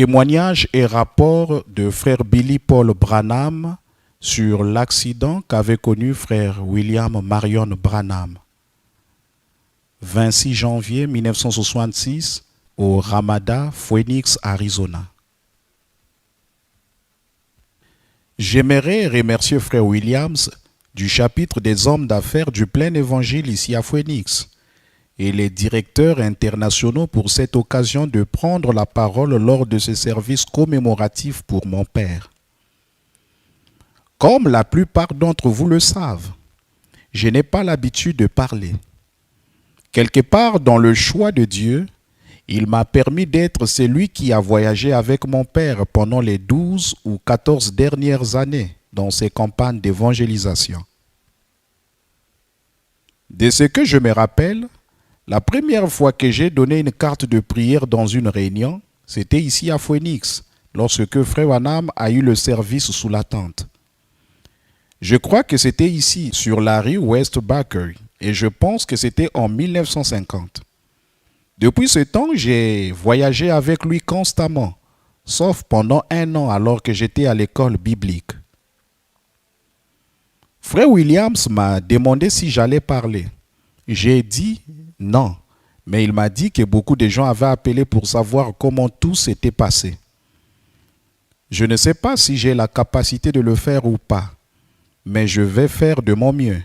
Témoignage et rapport de frère Billy Paul Branham sur l'accident qu'avait connu frère William Marion Branham. 26 janvier 1966 au Ramada, Phoenix, Arizona. J'aimerais remercier frère Williams du chapitre des hommes d'affaires du plein évangile ici à Phoenix et les directeurs internationaux pour cette occasion de prendre la parole lors de ce service commémoratif pour mon père. Comme la plupart d'entre vous le savent, je n'ai pas l'habitude de parler. Quelque part dans le choix de Dieu, il m'a permis d'être celui qui a voyagé avec mon père pendant les 12 ou 14 dernières années dans ses campagnes d'évangélisation. De ce que je me rappelle, la première fois que j'ai donné une carte de prière dans une réunion, c'était ici à Phoenix, lorsque frère Branham a eu le service sous la tente. Je crois que c'était ici, sur la rue West Baker, et je pense que c'était en 1950. Depuis ce temps, j'ai voyagé avec lui constamment, sauf pendant 1 an alors que j'étais à l'école biblique. Frère Williams m'a demandé si j'allais parler. J'ai dit non, mais il m'a dit que beaucoup de gens avaient appelé pour savoir comment tout s'était passé. Je ne sais pas si j'ai la capacité de le faire ou pas, mais je vais faire de mon mieux.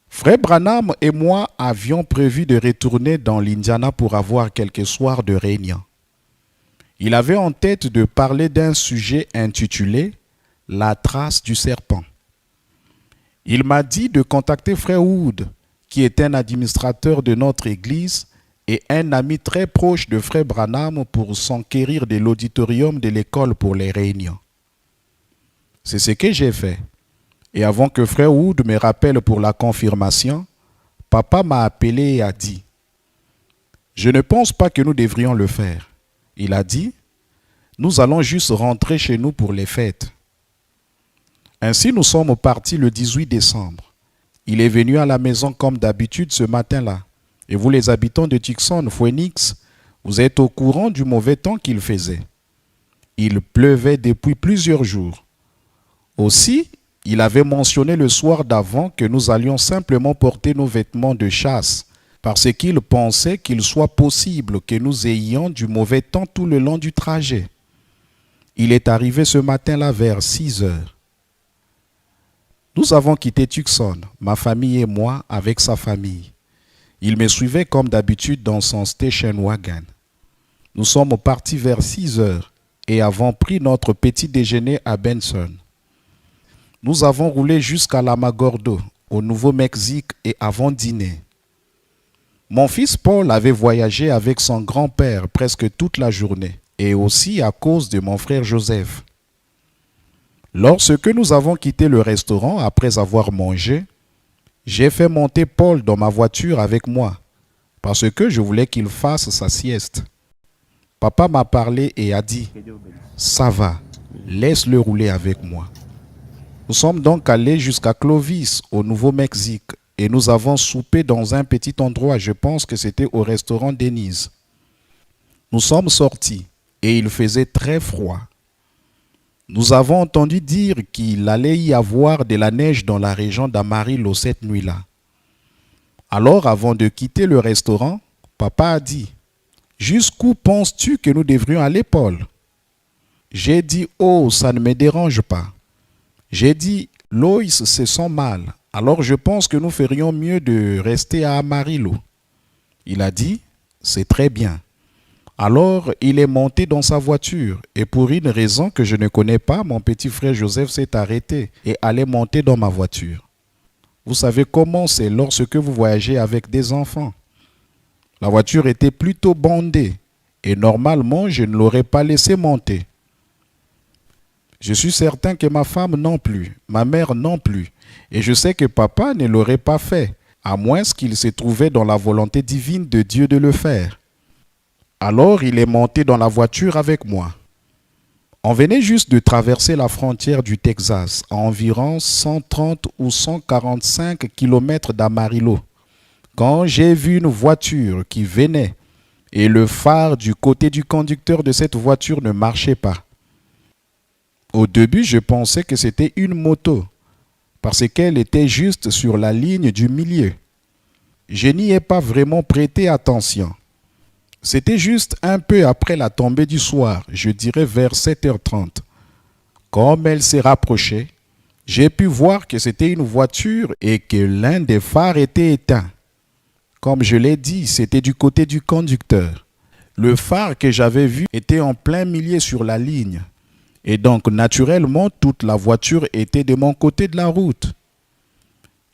Frère Branham et moi avions prévu de retourner dans l'Indiana pour avoir quelques soirs de réunion. Il avait en tête de parler d'un sujet intitulé « La trace du serpent ». Il m'a dit de contacter frère Wood, qui est un administrateur de notre église et un ami très proche de frère Branham pour s'enquérir de l'auditorium de l'école pour les réunions. C'est ce que j'ai fait. Et avant que frère Wood me rappelle pour la confirmation, papa m'a appelé et a dit « Je ne pense pas que nous devrions le faire. » Il a dit « Nous allons juste rentrer chez nous pour les fêtes. » Ainsi, nous sommes partis le 18 décembre. Il est venu à la maison comme d'habitude ce matin-là. Et vous, les habitants de Tucson, Phoenix, vous êtes au courant du mauvais temps qu'il faisait. Il pleuvait depuis plusieurs jours. Aussi, il avait mentionné le soir d'avant que nous allions simplement porter nos vêtements de chasse parce qu'il pensait qu'il soit possible que nous ayons du mauvais temps tout le long du trajet. Il est arrivé ce matin-là vers 6 heures. Nous avons quitté Tucson, ma famille et moi, avec sa famille. Il me suivait comme d'habitude dans son station wagon. Nous sommes partis vers 6 heures et avons pris notre petit déjeuner à Benson. Nous avons roulé jusqu'à Alamogordo, au Nouveau-Mexique, et avons dîné. Mon fils Paul avait voyagé avec son grand-père presque toute la journée, et aussi à cause de mon frère Joseph. Lorsque nous avons quitté le restaurant après avoir mangé, j'ai fait monter Paul dans ma voiture avec moi, parce que je voulais qu'il fasse sa sieste. Papa m'a parlé et a dit « Ça va, laisse-le rouler avec moi ». Nous sommes donc allés jusqu'à Clovis, au Nouveau-Mexique, et nous avons soupé dans un petit endroit, je pense que c'était au restaurant Denise. Nous sommes sortis, et il faisait très froid. Nous avons entendu dire qu'il allait y avoir de la neige dans la région d'Amarillo cette nuit-là. Alors, avant de quitter le restaurant, papa a dit « Jusqu'où penses-tu que nous devrions aller, Paul ?» J'ai dit « Oh, ça ne me dérange pas. » J'ai dit « Lois se sent mal, alors je pense que nous ferions mieux de rester à Amarillo. » Il a dit « C'est très bien. » Alors, il est monté dans sa voiture et pour une raison que je ne connais pas, mon petit frère Joseph s'est arrêté et allait monter dans ma voiture. Vous savez comment c'est lorsque vous voyagez avec des enfants. La voiture était plutôt bondée et normalement, je ne l'aurais pas laissé monter. Je suis certain que ma femme non plus, ma mère non plus, et je sais que papa ne l'aurait pas fait, à moins qu'il se trouvait dans la volonté divine de Dieu de le faire. Alors il est monté dans la voiture avec moi. On venait juste de traverser la frontière du Texas, à environ 130 ou 145 km d'Amarillo, quand j'ai vu une voiture qui venait et le phare du côté du conducteur de cette voiture ne marchait pas. Au début, je pensais que c'était une moto, parce qu'elle était juste sur la ligne du milieu. Je n'y ai pas vraiment prêté attention. C'était juste un peu après la tombée du soir, je dirais vers 7h30. Comme elle s'est rapprochée, j'ai pu voir que c'était une voiture et que l'un des phares était éteint. Comme je l'ai dit, c'était du côté du conducteur. Le phare que j'avais vu était en plein milieu sur la ligne. Et donc, naturellement, toute la voiture était de mon côté de la route.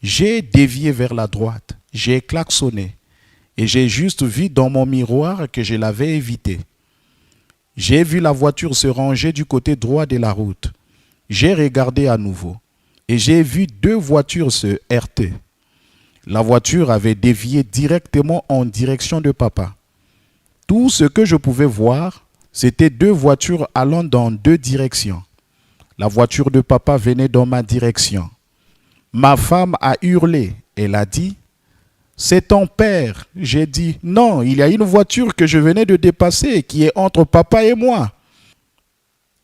J'ai dévié vers la droite, j'ai klaxonné et j'ai juste vu dans mon miroir que je l'avais évité. J'ai vu la voiture se ranger du côté droit de la route. J'ai regardé à nouveau et j'ai vu deux voitures se heurter. La voiture avait dévié directement en direction de papa. Tout ce que je pouvais voir, c'était deux voitures allant dans deux directions. La voiture de papa venait dans ma direction. Ma femme a hurlé. Elle a dit, « C'est ton père. » J'ai dit, « Non, il y a une voiture que je venais de dépasser qui est entre papa et moi. »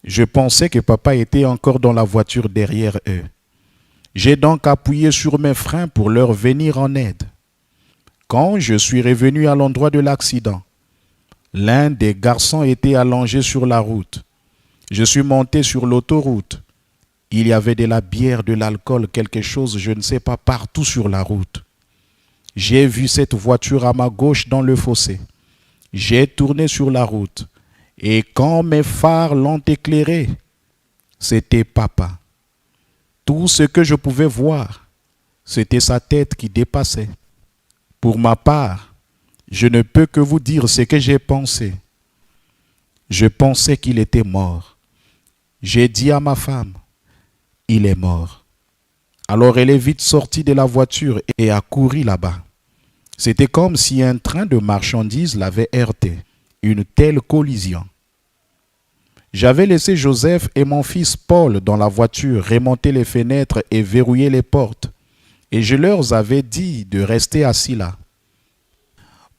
Je pensais que papa était encore dans la voiture derrière eux. J'ai donc appuyé sur mes freins pour leur venir en aide. Quand je suis revenu à l'endroit de l'accident, l'un des garçons était allongé sur la route. Je suis monté sur l'autoroute. Il y avait de la bière, de l'alcool, quelque chose, je ne sais pas, partout sur la route. J'ai vu cette voiture à ma gauche dans le fossé. J'ai tourné sur la route. Et quand mes phares l'ont éclairé, c'était papa. Tout ce que je pouvais voir, c'était sa tête qui dépassait. Pour ma part, je ne peux que vous dire ce que j'ai pensé. Je pensais qu'il était mort. J'ai dit à ma femme, il est mort. Alors elle est vite sortie de la voiture et a couru là-bas. C'était comme si un train de marchandises l'avait heurté. Une telle collision. J'avais laissé Joseph et mon fils Paul dans la voiture remonter les fenêtres et verrouiller les portes. Et je leur avais dit de rester assis là.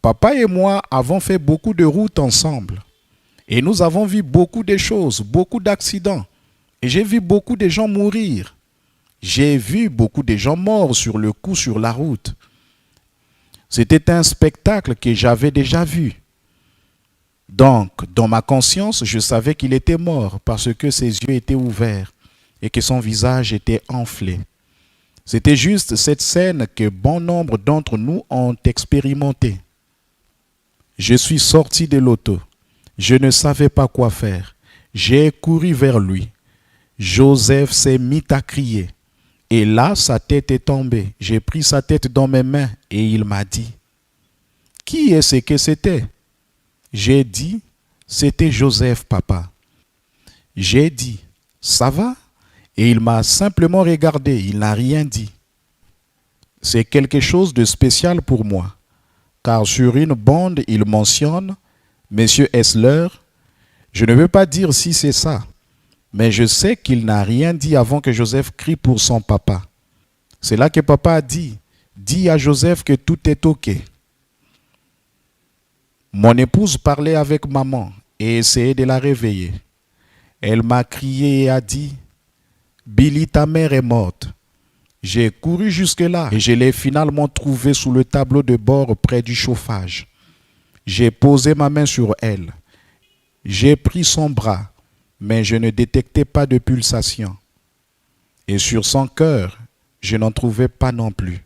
Papa et moi avons fait beaucoup de routes ensemble. Et nous avons vu beaucoup de choses, beaucoup d'accidents. Et j'ai vu beaucoup de gens mourir. J'ai vu beaucoup de gens morts sur le coup sur la route. C'était un spectacle que j'avais déjà vu. Donc, dans ma conscience, je savais qu'il était mort parce que ses yeux étaient ouverts et que son visage était enflé. C'était juste cette scène que bon nombre d'entre nous ont expérimentée. Je suis sorti de l'auto. Je ne savais pas quoi faire. J'ai couru vers lui. Joseph s'est mis à crier. Et là, sa tête est tombée. J'ai pris sa tête dans mes mains et il m'a dit, « Qui est-ce que c'était ?» J'ai dit, « C'était Joseph, papa. » J'ai dit, « Ça va ?» Et il m'a simplement regardé, il n'a rien dit. C'est quelque chose de spécial pour moi, car sur une bande, il mentionne « Monsieur Hessler ». Je ne veux pas dire si c'est ça, mais je sais qu'il n'a rien dit avant que Joseph crie pour son papa. C'est là que papa a dit, « Dis à Joseph que tout est OK ». Mon épouse parlait avec maman et essayait de la réveiller. Elle m'a crié et a dit, « Billy, ta mère est morte. » J'ai couru jusque-là et je l'ai finalement trouvée sous le tableau de bord près du chauffage. J'ai posé ma main sur elle. J'ai pris son bras, mais je ne détectais pas de pulsation. Et sur son cœur, je n'en trouvais pas non plus.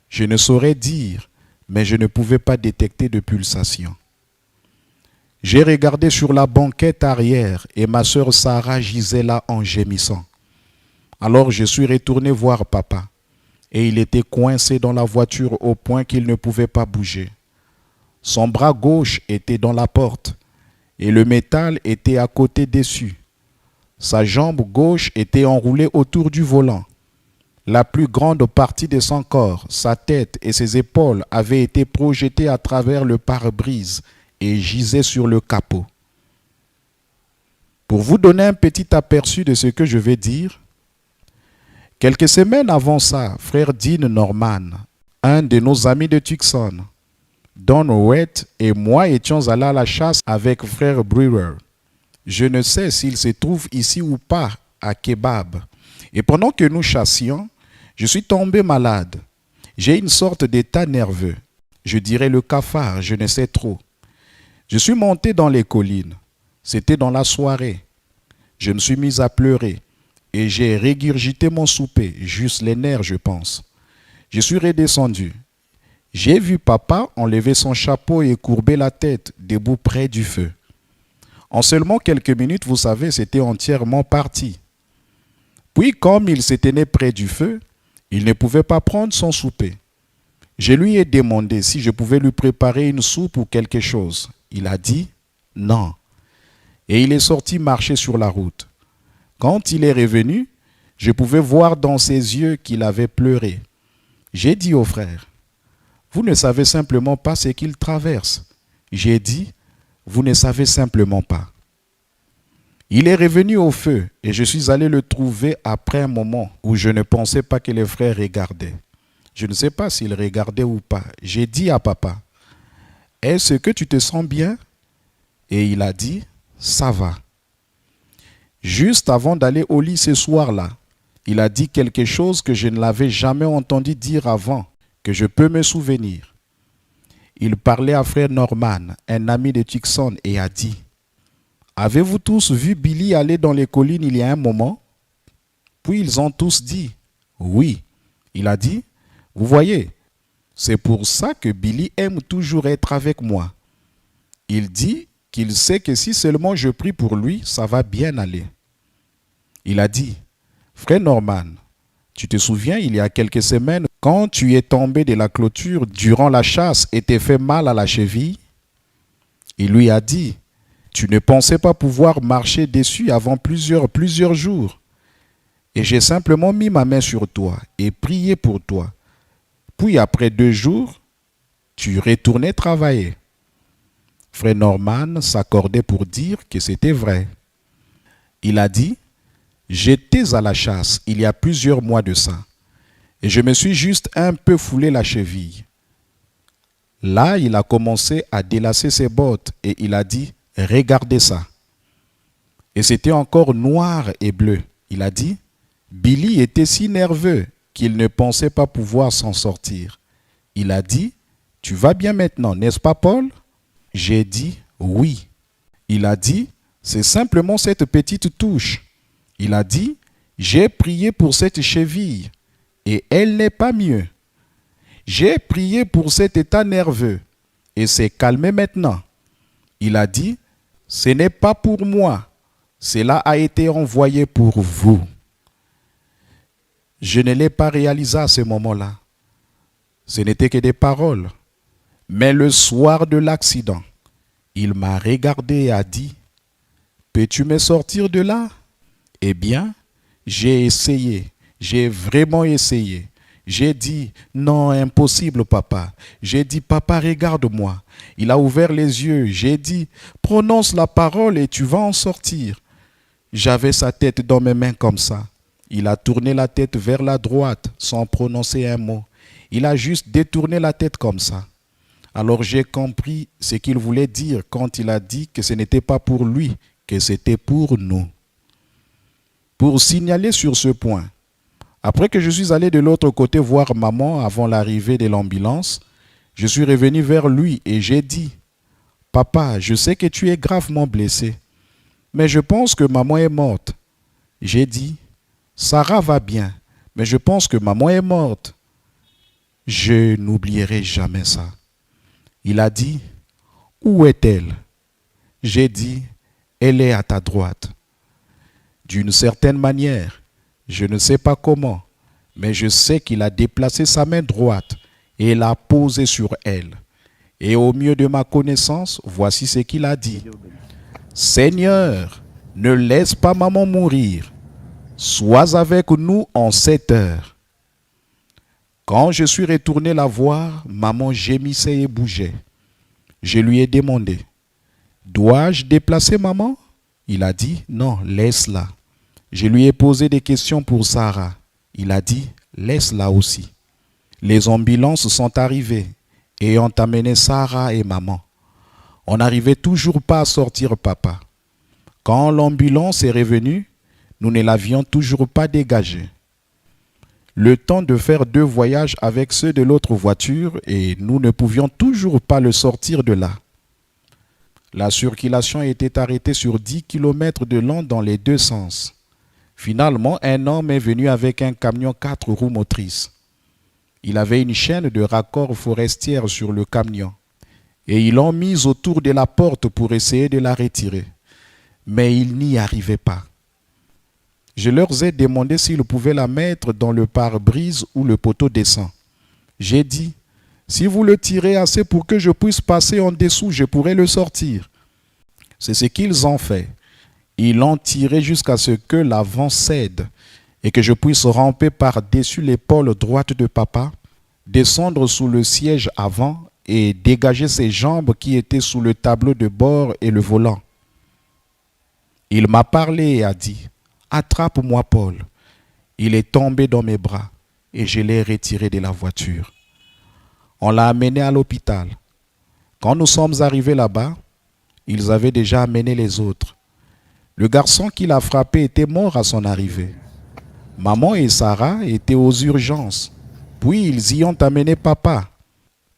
Je ne saurais dire, mais je ne pouvais pas détecter de pulsation. J'ai regardé sur la banquette arrière et ma sœur Sarah gisait là en gémissant. Alors je suis retourné voir papa et il était coincé dans la voiture au point qu'il ne pouvait pas bouger. Son bras gauche était dans la porte et le métal était à côté dessus. Sa jambe gauche était enroulée autour du volant. La plus grande partie de son corps, sa tête et ses épaules avaient été projetées à travers le pare-brise et gisaient sur le capot. Pour vous donner un petit aperçu de ce que je vais dire, quelques semaines avant ça, frère Dean Norman, un de nos amis de Tucson, Don Howard et moi étions allés à la chasse avec frère Brewer. Je ne sais s'il se trouve ici ou pas, à Kebab. Et pendant que nous chassions, je suis tombé malade. J'ai une sorte d'état nerveux. Je dirais le cafard, je ne sais trop. Je suis monté dans les collines. C'était dans la soirée. Je me suis mis à pleurer et j'ai régurgité mon souper, juste les nerfs, je pense. Je suis redescendu. J'ai vu papa enlever son chapeau et courber la tête, debout près du feu. En seulement quelques minutes, vous savez, c'était entièrement parti. Puis, comme il s'était né près du feu, il ne pouvait pas prendre son souper. Je lui ai demandé si je pouvais lui préparer une soupe ou quelque chose. Il a dit non. Et il est sorti marcher sur la route. Quand il est revenu, je pouvais voir dans ses yeux qu'il avait pleuré. J'ai dit au frère, vous ne savez simplement pas ce qu'il traverse. J'ai dit, vous ne savez simplement pas. Il est revenu au feu et je suis allé le trouver après un moment où je ne pensais pas que les frères regardaient. Je ne sais pas s'ils regardaient ou pas. J'ai dit à papa, est-ce que tu te sens bien? Et il a dit, ça va. Juste avant d'aller au lit ce soir-là, il a dit quelque chose que je ne l'avais jamais entendu dire avant, que je peux me souvenir. Il parlait à frère Norman, un ami de Tucson, et a dit, avez-vous tous vu Billy aller dans les collines il y a un moment? Puis ils ont tous dit, oui. Il a dit, vous voyez, c'est pour ça que Billy aime toujours être avec moi. Il dit qu'il sait que si seulement je prie pour lui, ça va bien aller. Il a dit, frère Norman, tu te souviens il y a quelques semaines quand tu es tombé de la clôture durant la chasse et t'es fait mal à la cheville? Il lui a dit, tu ne pensais pas pouvoir marcher dessus avant plusieurs jours. Et j'ai simplement mis ma main sur toi et prié pour toi. Puis après 2 jours, tu retournais travailler. Frère Norman s'accordait pour dire que c'était vrai. Il a dit, j'étais à la chasse il y a plusieurs mois de ça. Et je me suis juste un peu foulé la cheville. Là, il a commencé à délacer ses bottes et il a dit, regardez ça. Et c'était encore noir et bleu. Il a dit, Billy était si nerveux qu'il ne pensait pas pouvoir s'en sortir. Il a dit, tu vas bien maintenant, n'est-ce pas Paul? J'ai dit, oui. Il a dit, c'est simplement cette petite touche. Il a dit, j'ai prié pour cette cheville et elle n'est pas mieux. J'ai prié pour cet état nerveux et c'est calmé maintenant. Il a dit, ce n'est pas pour moi, cela a été envoyé pour vous. Je ne l'ai pas réalisé à ce moment-là. Ce n'était que des paroles. Mais le soir de l'accident, il m'a regardé et a dit, peux-tu me sortir de là? Eh bien, j'ai essayé, j'ai vraiment essayé. J'ai dit, non, impossible papa. J'ai dit, papa, regarde-moi. Il a ouvert les yeux. J'ai dit, prononce la parole et tu vas en sortir. J'avais sa tête dans mes mains comme ça. Il a tourné la tête vers la droite sans prononcer un mot. Il a juste détourné la tête comme ça. Alors j'ai compris ce qu'il voulait dire quand il a dit que ce n'était pas pour lui, que c'était pour nous. Pour signaler sur ce point, après que je suis allé de l'autre côté voir maman avant l'arrivée de l'ambulance, je suis revenu vers lui et j'ai dit, « Papa, je sais que tu es gravement blessé, mais je pense que maman est morte. » J'ai dit, « Sarah va bien, mais je pense que maman est morte. » Je n'oublierai jamais ça. Il a dit, « Où est-elle? » J'ai dit, « Elle est à ta droite. » D'une certaine manière, je ne sais pas comment, mais je sais qu'il a déplacé sa main droite et l'a posée sur elle. Et au mieux de ma connaissance, voici ce qu'il a dit. « Seigneur, ne laisse pas maman mourir. Sois avec nous en cette heure. » Quand je suis retourné la voir, maman gémissait et bougeait. Je lui ai demandé, « Dois-je déplacer maman? » Il a dit, « Non, laisse-la. » Je lui ai posé des questions pour Sarah. Il a dit, « Laisse-la aussi. » Les ambulances sont arrivées ayant amené Sarah et maman. On n'arrivait toujours pas à sortir papa. Quand l'ambulance est revenue, nous ne l'avions toujours pas dégagé. Le temps de faire 2 voyages avec ceux de l'autre voiture et nous ne pouvions toujours pas le sortir de là. La circulation était arrêtée sur 10 km de long dans les 2 sens. Finalement, un homme est venu avec un camion 4 roues motrices. Il avait une chaîne de raccord forestière sur le camion et ils l'ont mise autour de la porte pour essayer de la retirer. Mais ils n'y arrivaient pas. Je leur ai demandé s'ils pouvaient la mettre dans le pare-brise où le poteau descend. J'ai dit, si vous le tirez assez pour que je puisse passer en dessous, je pourrai le sortir. C'est ce qu'ils ont fait. Ils l'ont tiré jusqu'à ce que l'avant cède et que je puisse ramper par-dessus l'épaule droite de papa, descendre sous le siège avant et dégager ses jambes qui étaient sous le tableau de bord et le volant. Il m'a parlé et a dit, « Attrape-moi, Paul. » Il est tombé dans mes bras et je l'ai retiré de la voiture. On l'a amené à l'hôpital. Quand nous sommes arrivés là-bas, ils avaient déjà amené les autres. Le garçon qui l'a frappé était mort à son arrivée. Maman et Sarah étaient aux urgences. Puis ils y ont amené papa.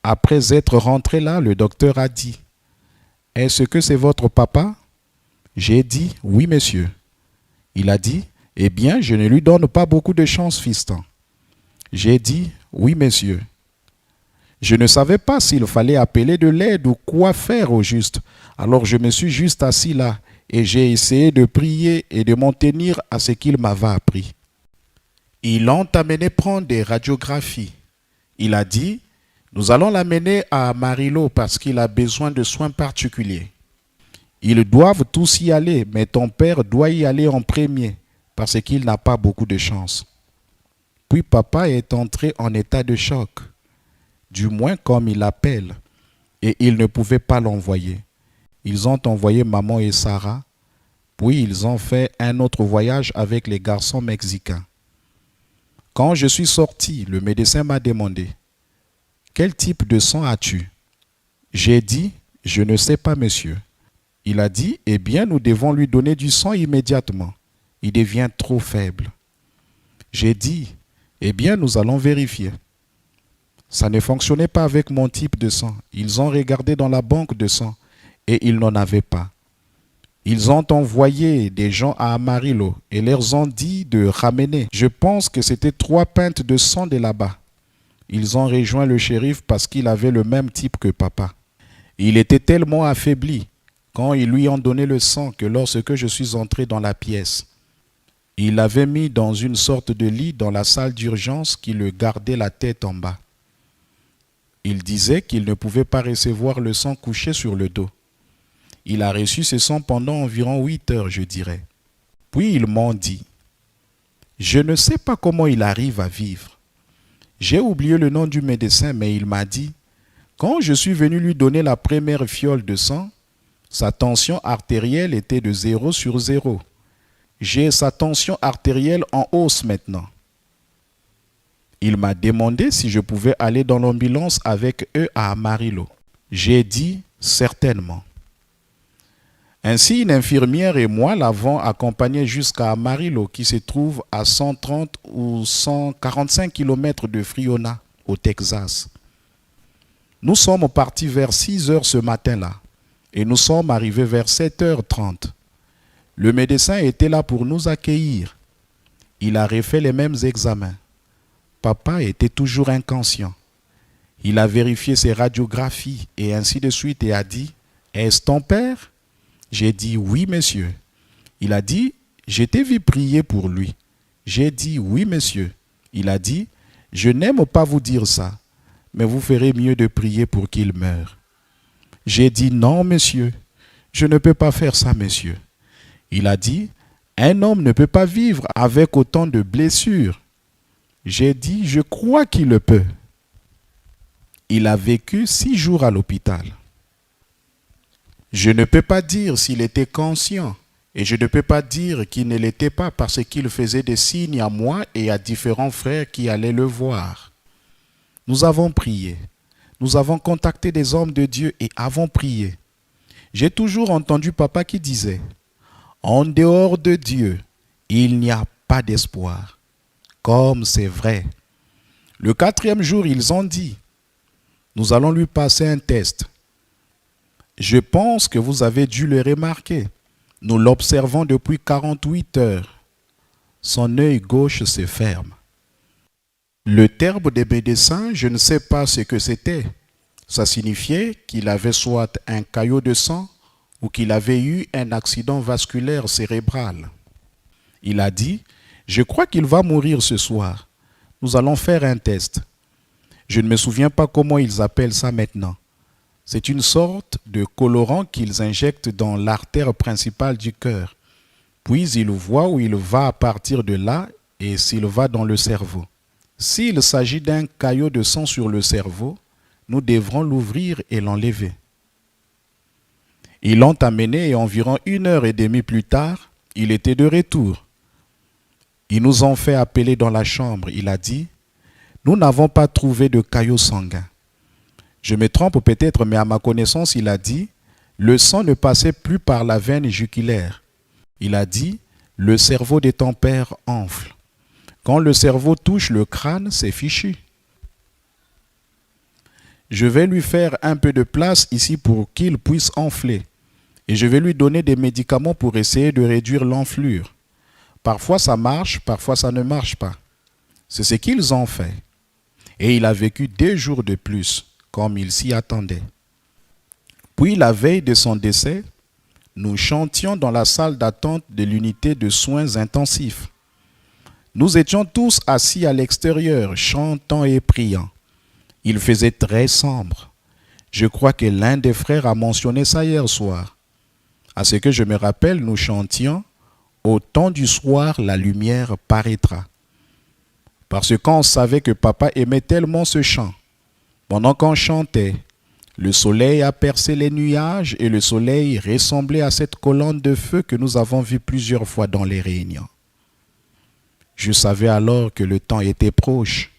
Après être rentrés là, le docteur a dit, « Est-ce que c'est votre papa ?» J'ai dit, « Oui, monsieur. » Il a dit, « Eh bien, je ne lui donne pas beaucoup de chance, fiston. » J'ai dit, « Oui, monsieur. » Je ne savais pas s'il fallait appeler de l'aide ou quoi faire au juste. Alors je me suis juste assis là et j'ai essayé de prier et de m'en tenir à ce qu'il m'avait appris. Ils l'ont amené prendre des radiographies. Il a dit, nous allons l'amener à Amarillo parce qu'il a besoin de soins particuliers. Ils doivent tous y aller, mais ton père doit y aller en premier parce qu'il n'a pas beaucoup de chance. Puis papa est entré en état de choc, du moins comme il l'appelle, et ils ne pouvaient pas l'envoyer. Ils ont envoyé maman et Sarah, puis ils ont fait un autre voyage avec les garçons mexicains. Quand je suis sorti, le médecin m'a demandé, « Quel type de sang as-tu » J'ai dit, « Je ne sais pas, monsieur. » Il a dit, « Eh bien, nous devons lui donner du sang immédiatement. Il devient trop faible. » J'ai dit, « Eh bien, nous allons vérifier. » Ça ne fonctionnait pas avec mon type de sang. Ils ont regardé dans la banque de sang et ils n'en avaient pas. Ils ont envoyé des gens à Amarillo et leur ont dit de ramener. Je pense que c'était 3 pintes de sang de là-bas. Ils ont rejoint le shérif parce qu'il avait le même type que papa. Il était tellement affaibli quand ils lui ont donné le sang que lorsque je suis entré dans la pièce, il l'avait mis dans une sorte de lit dans la salle d'urgence qui le gardait la tête en bas. Il disait qu'il ne pouvait pas recevoir le sang couché sur le dos. Il a reçu ce sang pendant environ 8 heures, je dirais. Puis ils m'ont dit, « Je ne sais pas comment il arrive à vivre. » J'ai oublié le nom du médecin, mais il m'a dit, « Quand je suis venu lui donner la première fiole de sang, sa tension artérielle était de 0 sur 0. J'ai sa tension artérielle en hausse maintenant. » Il m'a demandé si je pouvais aller dans l'ambulance avec eux à Amarillo. J'ai dit, « Certainement. » Ainsi, une infirmière et moi l'avons accompagné jusqu'à Amarillo, qui se trouve à 130 ou 145 km de Friona, au Texas. Nous sommes partis vers 6 heures ce matin-là et nous sommes arrivés vers 7h30. Le médecin était là pour nous accueillir. Il a refait les mêmes examens. Papa était toujours inconscient. Il a vérifié ses radiographies et ainsi de suite et a dit, « Est-ce ton père ?» J'ai dit, « Oui, monsieur. » Il a dit, « Je t'ai vu prier pour lui. » J'ai dit, « Oui, monsieur. » Il a dit, « Je n'aime pas vous dire ça, mais vous ferez mieux de prier pour qu'il meure. » J'ai dit, « Non, monsieur. Je ne peux pas faire ça, monsieur. » Il a dit, « Un homme ne peut pas vivre avec autant de blessures. » J'ai dit, « Je crois qu'il le peut. » Il a vécu 6 jours à l'hôpital. Je ne peux pas dire s'il était conscient et je ne peux pas dire qu'il ne l'était pas parce qu'il faisait des signes à moi et à différents frères qui allaient le voir. Nous avons prié. nous avons contacté des hommes de Dieu et avons prié. J'ai toujours entendu papa qui disait, en dehors de Dieu, il n'y a pas d'espoir. Comme c'est vrai. Le 4e jour, ils ont dit, nous allons lui passer un test. Je pense que vous avez dû le remarquer. Nous l'observons depuis 48 heures. Son œil gauche se ferme. Le terme des médecins, je ne sais pas ce que c'était. Ça signifiait qu'il avait soit un caillot de sang ou qu'il avait eu un accident vasculaire cérébral. Il a dit, je crois qu'il va mourir ce soir. Nous allons faire un test. Je ne me souviens pas comment ils appellent ça maintenant. C'est une sorte de colorant qu'ils injectent dans l'artère principale du cœur. Puis ils voient où il va à partir de là et s'il va dans le cerveau. S'il s'agit d'un caillot de sang sur le cerveau, nous devrons l'ouvrir et l'enlever. Ils l'ont amené et environ 1h30 plus tard, il était de retour. Ils nous ont fait appeler dans la chambre. Il a dit, nous n'avons pas trouvé de caillot sanguin. Je me trompe peut-être, mais à ma connaissance, il a dit, le sang ne passait plus par la veine jugulaire. Il a dit, le cerveau de ton père enfle. Quand le cerveau touche le crâne, c'est fichu. Je vais lui faire un peu de place ici pour qu'il puisse enfler. Et je vais lui donner des médicaments pour essayer de réduire l'enflure. Parfois ça marche, parfois ça ne marche pas. C'est ce qu'ils ont fait. Et il a vécu 2 jours de plus, comme il s'y attendait. Puis la veille de son décès, nous chantions dans la salle d'attente de l'unité de soins intensifs. Nous étions tous assis à l'extérieur, chantant et priant. Il faisait très sombre. Je crois que l'un des frères a mentionné ça hier soir. À ce que je me rappelle, nous chantions « Au temps du soir, la lumière paraîtra ». Parce qu'on savait que papa aimait tellement ce chant. Pendant qu'on chantait, le soleil a percé les nuages et le soleil ressemblait à cette colonne de feu que nous avons vue plusieurs fois dans les réunions. Je savais alors que le temps était proche.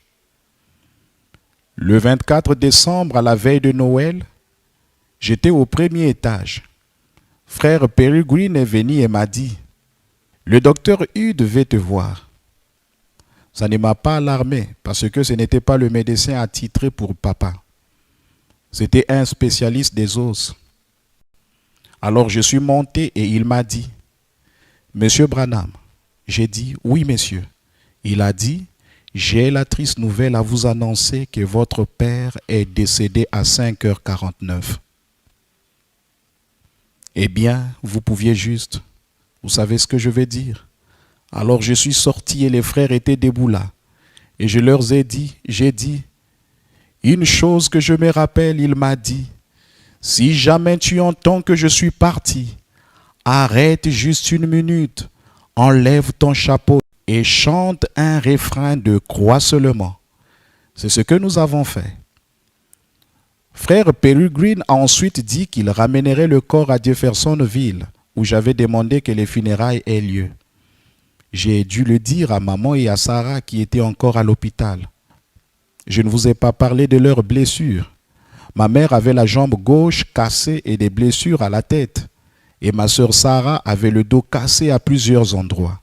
Le 24 décembre, à la veille de Noël, j'étais au 1er étage. Frère Peregrine est venu et m'a dit, « Le docteur Hude veut te voir. » Ça ne m'a pas alarmé parce que ce n'était pas le médecin attitré pour papa. C'était un spécialiste des os. Alors je suis monté et il m'a dit, « Monsieur Branham. » J'ai dit, « Oui, monsieur. » Il a dit, « J'ai la triste nouvelle à vous annoncer que votre père est décédé à 5h49. » Eh bien, vous pouviez juste, vous savez ce que je vais dire. Alors je suis sorti et les frères étaient debout là. Et je leur ai dit, j'ai dit, une chose que je me rappelle, il m'a dit, si jamais tu entends que je suis parti, arrête juste 1 minute, enlève ton chapeau et chante un refrain de croix seulement. C'est ce que nous avons fait. Frère Peregrine a ensuite dit qu'il ramènerait le corps à Jeffersonville, où j'avais demandé que les funérailles aient lieu. J'ai dû le dire à maman et à Sarah qui étaient encore à l'hôpital. Je ne vous ai pas parlé de leurs blessures. Ma mère avait la jambe gauche cassée et des blessures à la tête. Et ma sœur Sarah avait le dos cassé à plusieurs endroits.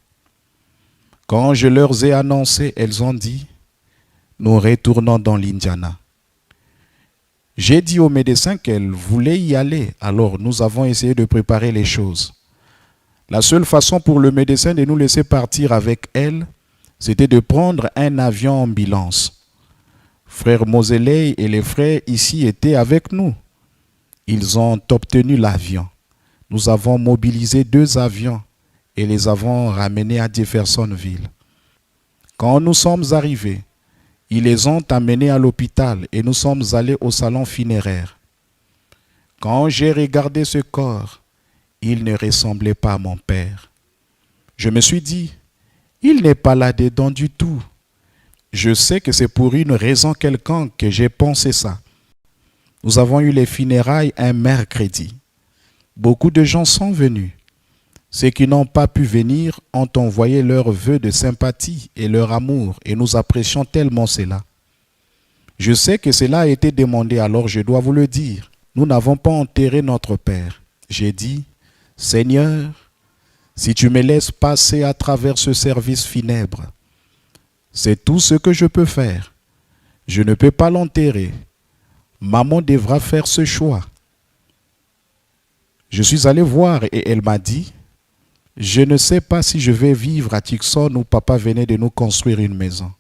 Quand je leur ai annoncé, elles ont dit, « Nous retournons dans l'Indiana. » J'ai dit au médecin qu'elle voulait y aller, alors nous avons essayé de préparer les choses. La seule façon pour le médecin de nous laisser partir avec elle, c'était de prendre un avion ambulance. Frère Moseley et les frères ici étaient avec nous. Ils ont obtenu l'avion. Nous avons mobilisé 2 avions et les avons ramenés à Jeffersonville. Quand nous sommes arrivés, ils les ont amenés à l'hôpital et nous sommes allés au salon funéraire. Quand j'ai regardé ce corps, il ne ressemblait pas à mon père. Je me suis dit, il n'est pas là-dedans du tout. Je sais que c'est pour une raison quelconque que j'ai pensé ça. Nous avons eu les funérailles un mercredi. Beaucoup de gens sont venus. Ceux qui n'ont pas pu venir ont envoyé leurs vœux de sympathie et leur amour et nous apprécions tellement cela. Je sais que cela a été demandé, alors je dois vous le dire. Nous n'avons pas enterré notre père. J'ai dit, Seigneur, si tu me laisses passer à travers ce service funèbre, c'est tout ce que je peux faire. Je ne peux pas l'enterrer. Maman devra faire ce choix. Je suis allé voir et elle m'a dit, je ne sais pas si je vais vivre à Tucson où papa venait de nous construire une maison.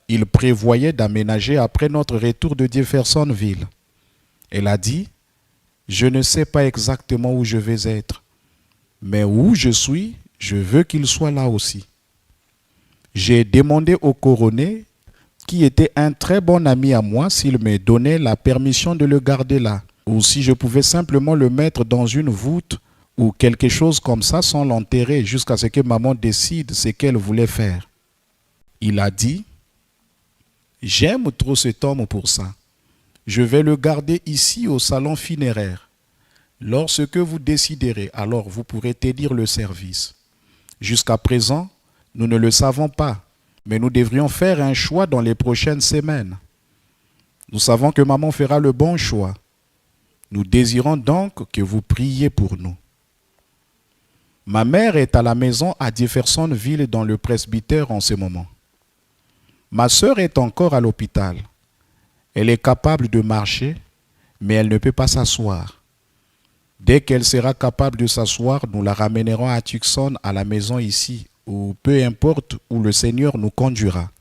Il prévoyait d'aménager après notre retour de Jeffersonville. Elle a dit, je ne sais pas exactement où je vais être, mais où je suis, je veux qu'il soit là aussi. J'ai demandé au coroner, qui était un très bon ami à moi, s'il me donnait la permission de le garder là, ou si je pouvais simplement le mettre dans une voûte ou quelque chose comme ça sans l'enterrer jusqu'à ce que maman décide ce qu'elle voulait faire. Il a dit, j'aime trop cet homme pour ça. Je vais le garder ici au salon funéraire. Lorsque vous déciderez, alors vous pourrez tenir le service. Jusqu'à présent, nous ne le savons pas, mais nous devrions faire un choix dans les prochaines semaines. Nous savons que maman fera le bon choix. Nous désirons donc que vous priez pour nous. Ma mère est à la maison à Jeffersonville dans le presbytère en ce moment. Ma sœur est encore à l'hôpital. Elle est capable de marcher, mais elle ne peut pas s'asseoir. Dès qu'elle sera capable de s'asseoir, nous la ramènerons à Tucson, à la maison ici, ou peu importe où le Seigneur nous conduira.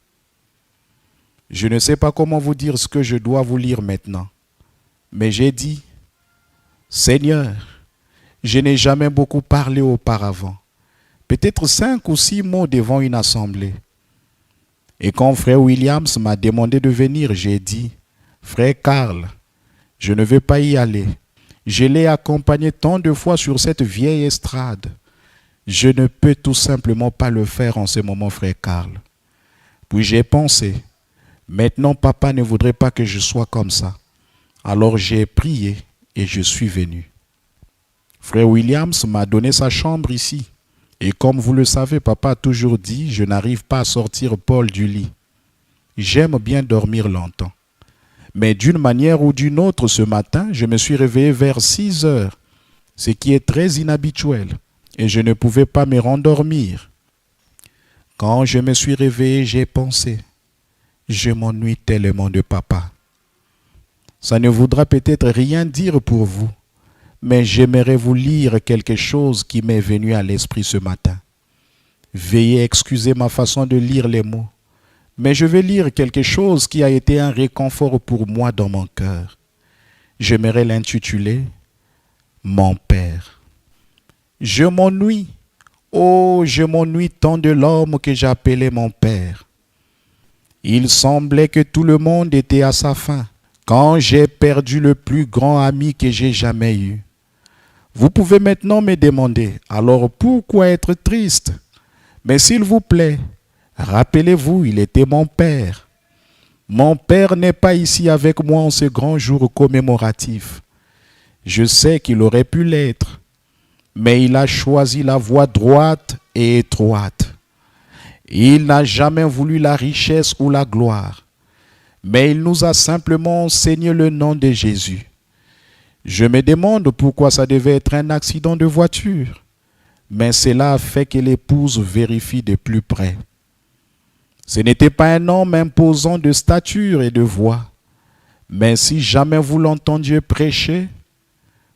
Je ne sais pas comment vous dire ce que je dois vous lire maintenant, mais j'ai dit, Seigneur, je n'ai jamais beaucoup parlé auparavant, peut-être 5 ou 6 mots devant une assemblée. Et quand frère Williams m'a demandé de venir, j'ai dit, frère Carl, je ne veux pas y aller. Je l'ai accompagné tant de fois sur cette vieille estrade. Je ne peux tout simplement pas le faire en ce moment, frère Carl. Puis j'ai pensé, maintenant papa ne voudrait pas que je sois comme ça. Alors j'ai prié et je suis venu. Frère Williams m'a donné sa chambre ici. Et comme vous le savez, papa a toujours dit, je n'arrive pas à sortir Paul du lit. J'aime bien dormir longtemps. Mais d'une manière ou d'une autre, ce matin, je me suis réveillé vers 6 heures, ce qui est très inhabituel, et je ne pouvais pas me rendormir. Quand je me suis réveillé, j'ai pensé, je m'ennuie tellement de papa. Ça ne voudra peut-être rien dire pour vous, mais j'aimerais vous lire quelque chose qui m'est venu à l'esprit ce matin. Veuillez excuser ma façon de lire les mots. Mais je vais lire quelque chose qui a été un réconfort pour moi dans mon cœur. J'aimerais l'intituler « Mon Père ». Je m'ennuie, oh, je m'ennuie tant de l'homme que j'appelais mon Père. Il semblait que tout le monde était à sa fin, quand j'ai perdu le plus grand ami que j'ai jamais eu. Vous pouvez maintenant me demander, alors pourquoi être triste? Mais s'il vous plaît, rappelez-vous, il était mon père. Mon père n'est pas ici avec moi en ce grand jour commémoratif. Je sais qu'il aurait pu l'être, mais il a choisi la voie droite et étroite. Il n'a jamais voulu la richesse ou la gloire, mais il nous a simplement enseigné le nom de Jésus. Je me demande pourquoi ça devait être un accident de voiture, mais cela a fait que l'épouse vérifie de plus près. Ce n'était pas un homme imposant de stature et de voix, mais si jamais vous l'entendiez prêcher,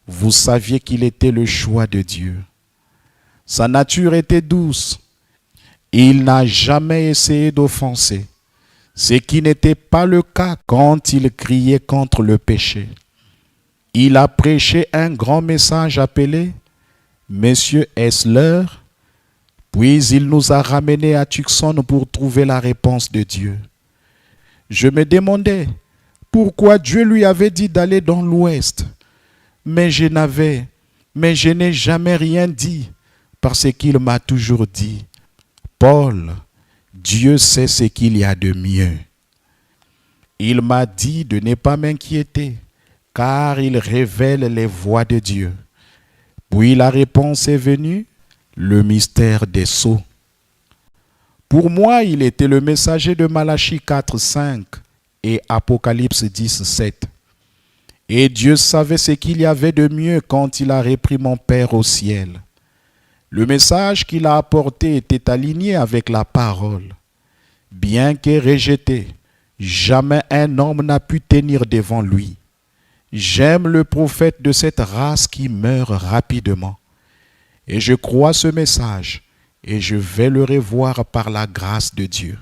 vous saviez qu'il était le choix de Dieu. Sa nature était douce. Il n'a jamais essayé d'offenser, ce qui n'était pas le cas quand il criait contre le péché. Il a prêché un grand message appelé « Monsieur, est-ce l'heure ?» Puis il nous a ramenés à Tucson pour trouver la réponse de Dieu. Je me demandais pourquoi Dieu lui avait dit d'aller dans l'ouest. Mais je n'ai jamais rien dit parce qu'il m'a toujours dit, Paul, Dieu sait ce qu'il y a de mieux. Il m'a dit de ne pas m'inquiéter car il révèle les voies de Dieu. Puis la réponse est venue, le mystère des sceaux. Pour moi, il était le messager de Malachie 4, 5 et Apocalypse 10, 7. Et Dieu savait ce qu'il y avait de mieux quand il a repris mon Père au ciel. Le message qu'il a apporté était aligné avec la parole. Bien que rejeté, jamais un homme n'a pu tenir devant lui. J'aime le prophète de cette race qui meurt rapidement. Et je crois ce message et je vais le revoir par la grâce de Dieu.